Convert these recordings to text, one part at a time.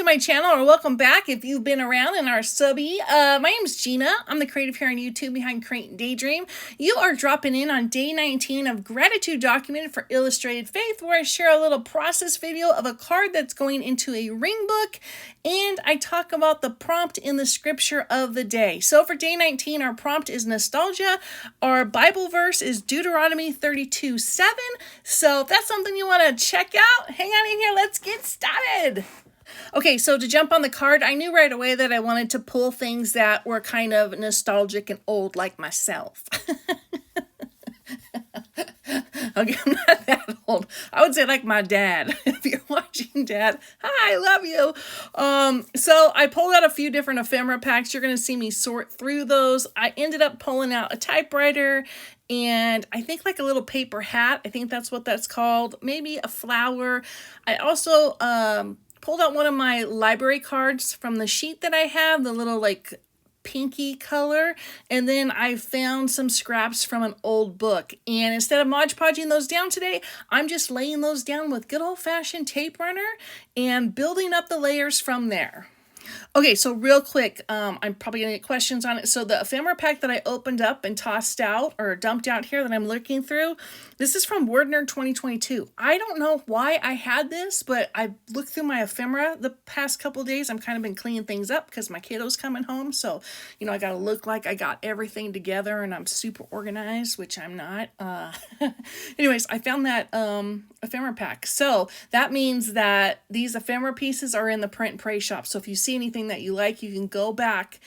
my channel, or welcome back if you've been around and are subby. My name is Gina. I'm the creative here on YouTube behind Daydream. You are dropping in on day 19 of Gratitude Documented for Illustrated Faith, where I share a little process video of a card that's going into a ring book, and I talk about the prompt in the scripture of the day. So for day 19, our prompt is nostalgia. Our Bible verse is Deuteronomy 32:7. So if that's something you want to check out, hang on in here. Let's get started. Okay, so to jump on the card, I knew right away that I wanted to pull things that were kind of nostalgic and old like myself. Okay, I'm not that old. I would say like my dad. If you're watching, Dad, hi, I love you. So I pulled out a few different ephemera packs. You're going to see me sort through those. I ended up pulling out a typewriter and I think like a little paper hat. I think that's what that's called. Maybe a flower. I also pulled out one of my library cards from the sheet that I have, the little like pinky color, and then I found some scraps from an old book, and instead of Mod Podging those down today, I'm just laying those down with good old-fashioned tape runner and building up the layers from there. Okay, so real quick, I'm probably going to get questions on it. So the ephemera pack that I opened up and tossed out or dumped out here that I'm looking through, this is from Word Nerd 2022. I don't know why I had this, but I looked through my ephemera the past couple of days. I'm kind of been cleaning things up because my kiddo's coming home. So, you know, I got to look like I got everything together and I'm super organized, which I'm not. Anyways, I found that ephemera pack. So that means that these ephemera pieces are in the print and pray shop. So if you see anything that you like, you can go back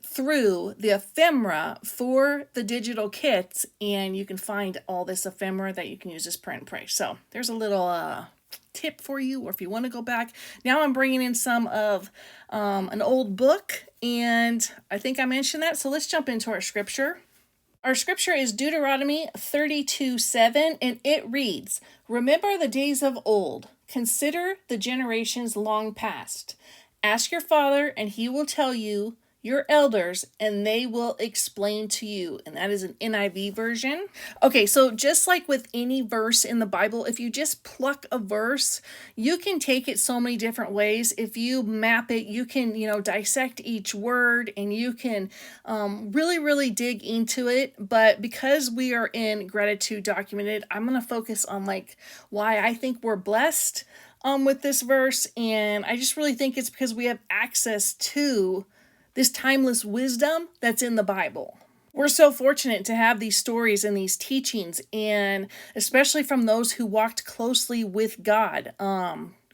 through the ephemera for the digital kits and you can find all this ephemera that you can use as print and pray. So there's a little tip for you, or if you want to go back. Now I'm bringing in some of an old book, and I think I mentioned that. So let's jump into our scripture. Our scripture is Deuteronomy 32:7, and it reads, "Remember the days of old. Consider the generations long past. Ask your father, and he will tell you, your elders, and they will explain to you." And that is an NIV version. Okay, so just like with any verse in the Bible, if you just pluck a verse, you can take it so many different ways. If you map it, you can, dissect each word, and you can really dig into it. But because we are in Gratitude Documented, I'm going to focus on like why I think we're blessed with this verse. And I just really think it's because we have access to this timeless wisdom that's in the Bible. We're so fortunate to have these stories and these teachings, and especially from those who walked closely with God.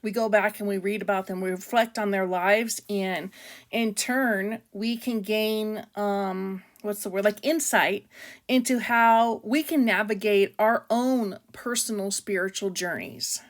We go back and we read about them, we reflect on their lives, and in turn, we can gain, insight into how we can navigate our own personal spiritual journeys.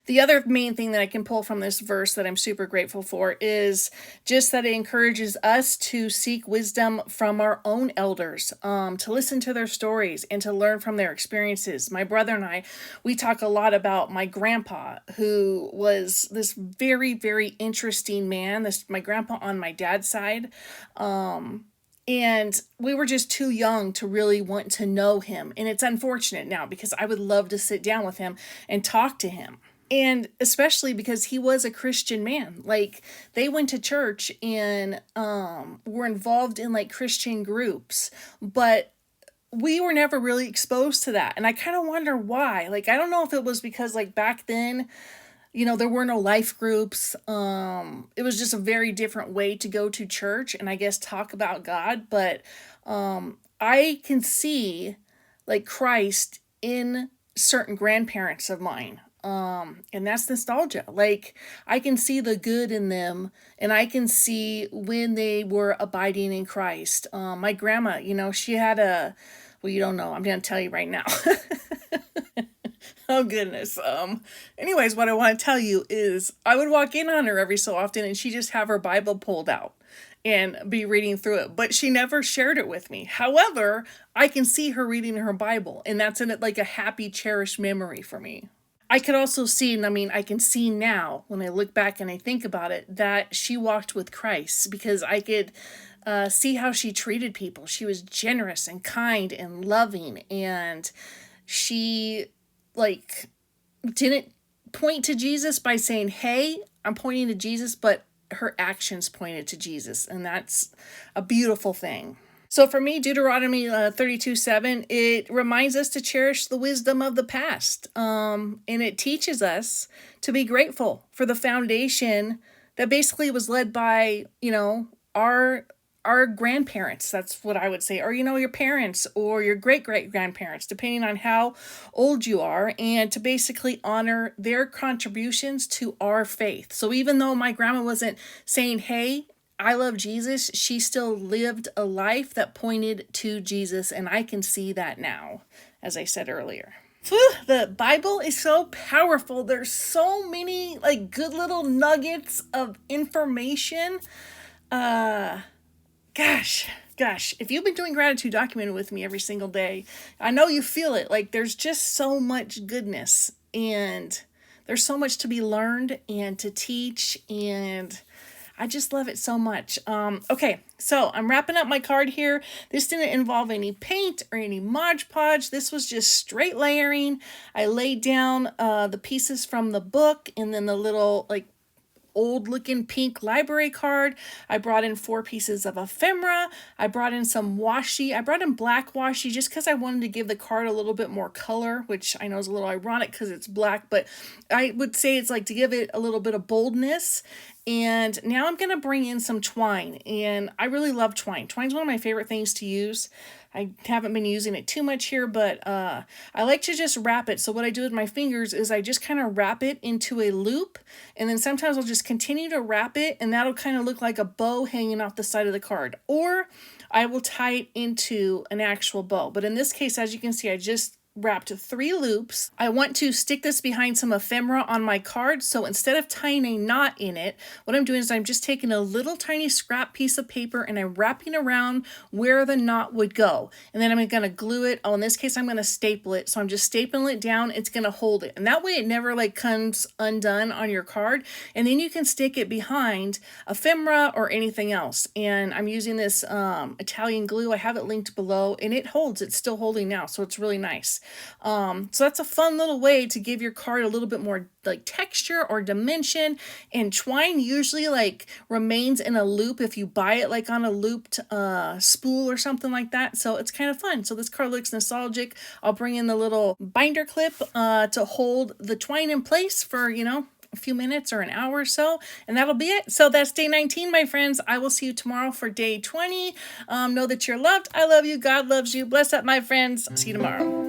The other main thing that I can pull from this verse that I'm super grateful for is just that it encourages us to seek wisdom from our own elders, to listen to their stories and to learn from their experiences. My brother and I, we talk a lot about my grandpa, who was this very, very interesting man. My grandpa on my dad's side. And we were just too young to really want to know him. And it's unfortunate now because I would love to sit down with him and talk to him. And especially because he was a Christian man. Like, they went to church and were involved in like Christian groups, but we were never really exposed to that. And I kind of wonder why. Like, I don't know if it was because like back then, there were no life groups. It was just a very different way to go to church and I guess talk about God. But I can see like Christ in certain grandparents of mine. And that's nostalgia. Like, I can see the good in them, and I can see when they were abiding in Christ. My grandma, she had you don't know, I'm going to tell you right now. Oh goodness. Anyways, what I want to tell you is I would walk in on her every so often and she just have her Bible pulled out and be reading through it, but she never shared it with me. However, I can see her reading her Bible, and that's in it like a happy, cherished memory for me. I could also see, I can see now when I look back and I think about it, that she walked with Christ, because I could see how she treated people. She was generous and kind and loving, and she didn't point to Jesus by saying, "Hey, I'm pointing to Jesus," but her actions pointed to Jesus, and that's a beautiful thing. So for me, Deuteronomy 32:7, it reminds us to cherish the wisdom of the past. And it teaches us to be grateful for the foundation that basically was led by, our grandparents. That's what I would say. Or, your parents or your great-great-grandparents, depending on how old you are, and to basically honor their contributions to our faith. So even though my grandma wasn't saying, hey, I love Jesus, she still lived a life that pointed to Jesus, and I can see that now, as I said earlier. Whew, the Bible is so powerful. There's so many good little nuggets of information. Gosh, if you've been doing gratitude documented with me every single day, I know you feel it. There's just so much goodness, and there's so much to be learned and to teach, and I just love it so much. Okay, so I'm wrapping up my card here. This didn't involve any paint or any Mod Podge. This was just straight layering. I laid down the pieces from the book, and then the little old looking pink library card. I brought in 4 pieces of ephemera. I brought in some washi. I brought in black washi just because I wanted to give the card a little bit more color, which I know is a little ironic because it's black, but I would say it's to give it a little bit of boldness. And now I'm going to bring in some twine, and I really love twine. Twine's one of my favorite things to use. I haven't been using it too much here, but I like to just wrap it. So what I do with my fingers is I just kind of wrap it into a loop, and then sometimes I'll just continue to wrap it, and that'll kind of look like a bow hanging off the side of the card. Or I will tie it into an actual bow. But in this case, as you can see, I just wrapped 3 loops. I want to stick this behind some ephemera on my card, so instead of tying a knot in it, what I'm doing is I'm just taking a little tiny scrap piece of paper and I'm wrapping around where the knot would go, and then I'm going to glue it. In this case I'm going to staple it, so I'm just stapling it down. It's going to hold it, and that way it never comes undone on your card, and then you can stick it behind ephemera or anything else. And I'm using this Italian glue. I have it linked below, and it holds. It's still holding now, so it's really nice. So that's a fun little way to give your card a little bit more texture or dimension. And twine usually remains in a loop if you buy it on a looped spool or something like that. So it's kind of fun. So this card looks nostalgic. I'll bring in the little binder clip to hold the twine in place for a few minutes or an hour or so, and that'll be it. So that's day 19, my friends. I will see you tomorrow for day 20. Know that you're loved. I love you. God loves you. Bless up, my friends. See you tomorrow.